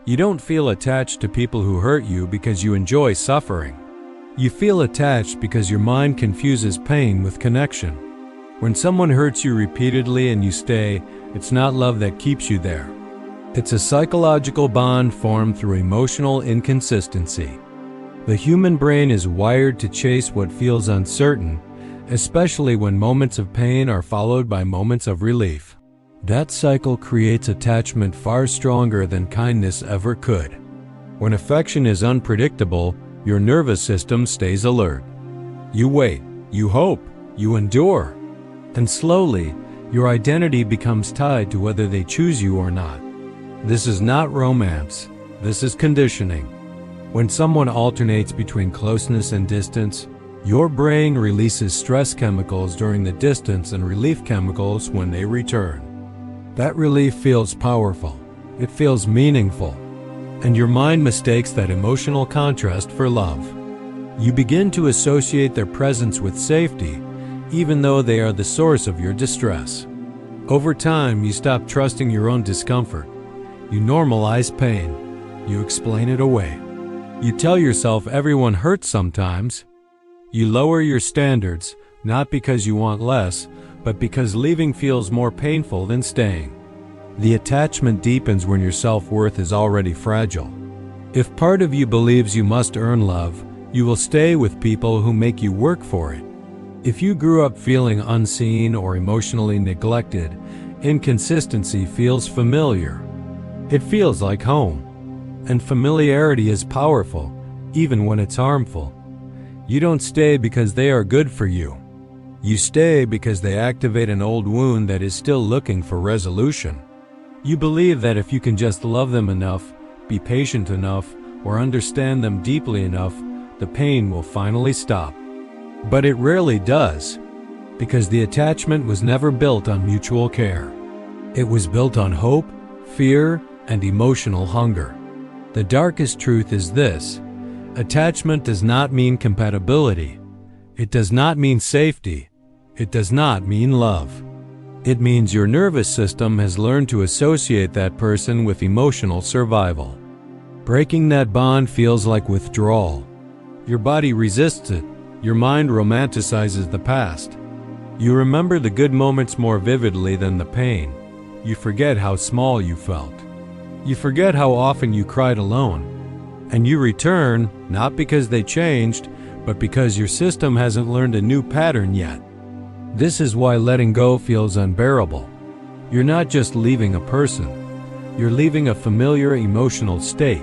You don't feel attached to people who hurt you because you enjoy suffering. You feel attached because your mind confuses pain with connection. When someone hurts you repeatedly and you stay, it's not love that keeps you there. It's a psychological bond formed through emotional inconsistency. The human brain is wired to chase what feels uncertain, especially when moments of pain are followed by moments of relief. That cycle creates attachment far stronger than kindness ever could. When affection is unpredictable, your nervous system stays alert. You wait, you hope, you endure. And slowly, your identity becomes tied to whether they choose you or not. This is not romance. This is conditioning. When someone alternates between closeness and distance, your brain releases stress chemicals during the distance and relief chemicals when they return. That relief feels powerful. It feels meaningful. And your mind mistakes that emotional contrast for love. You begin to associate their presence with safety, even though they are the source of your distress. Over time, you stop trusting your own discomfort. You normalize pain. You explain it away. You tell yourself everyone hurts sometimes. You lower your standards, not because you want less, but because leaving feels more painful than staying. The attachment deepens when your self-worth is already fragile. If part of you believes you must earn love, you will stay with people who make you work for it. If you grew up feeling unseen or emotionally neglected, inconsistency feels familiar. It feels like home. And familiarity is powerful, even when it's harmful. You don't stay because they are good for you. You stay because they activate an old wound that is still looking for resolution. You believe that if you can just love them enough, be patient enough, or understand them deeply enough, the pain will finally stop. But it rarely does, because the attachment was never built on mutual care. It was built on hope, fear, and emotional hunger. The darkest truth is this: attachment does not mean compatibility. It does not mean safety. It does not mean love. It means your nervous system has learned to associate that person with emotional survival. Breaking that bond feels like withdrawal. Your body resists it. Your mind romanticizes the past. You remember the good moments more vividly than the pain. You forget how small you felt. You forget how often you cried alone. And you return, not because they changed, but because your system hasn't learned a new pattern yet. This is why letting go feels unbearable. You're not just leaving a person. You're leaving a familiar emotional state.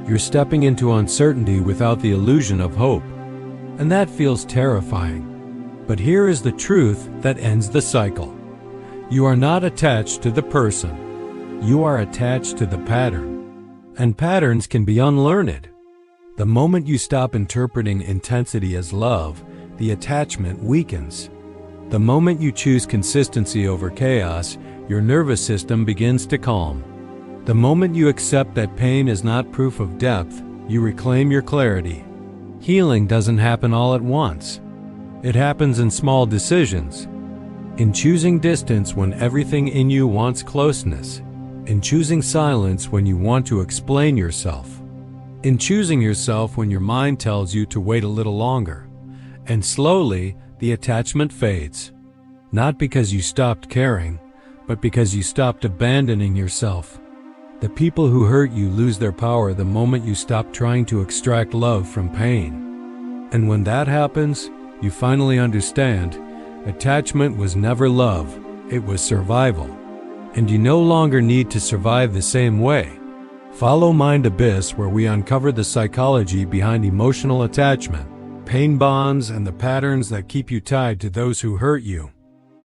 You're stepping into uncertainty without the illusion of hope. And that feels terrifying. But here is the truth that ends the cycle. You are not attached to the person. You are attached to the pattern. And patterns can be unlearned. The moment you stop interpreting intensity as love, the attachment weakens. The moment you choose consistency over chaos, your nervous system begins to calm. The moment you accept that pain is not proof of depth, you reclaim your clarity. Healing doesn't happen all at once. It happens in small decisions. In choosing distance when everything in you wants closeness. In choosing silence when you want to explain yourself. In choosing yourself when your mind tells you to wait a little longer. And slowly, the attachment fades. Not because you stopped caring, but because you stopped abandoning yourself. The people who hurt you lose their power the moment you stop trying to extract love from pain. And when that happens, you finally understand, attachment was never love, it was survival. And you no longer need to survive the same way. Follow Mind Abyss, where we uncover the psychology behind emotional attachment, pain bonds, and the patterns that keep you tied to those who hurt you.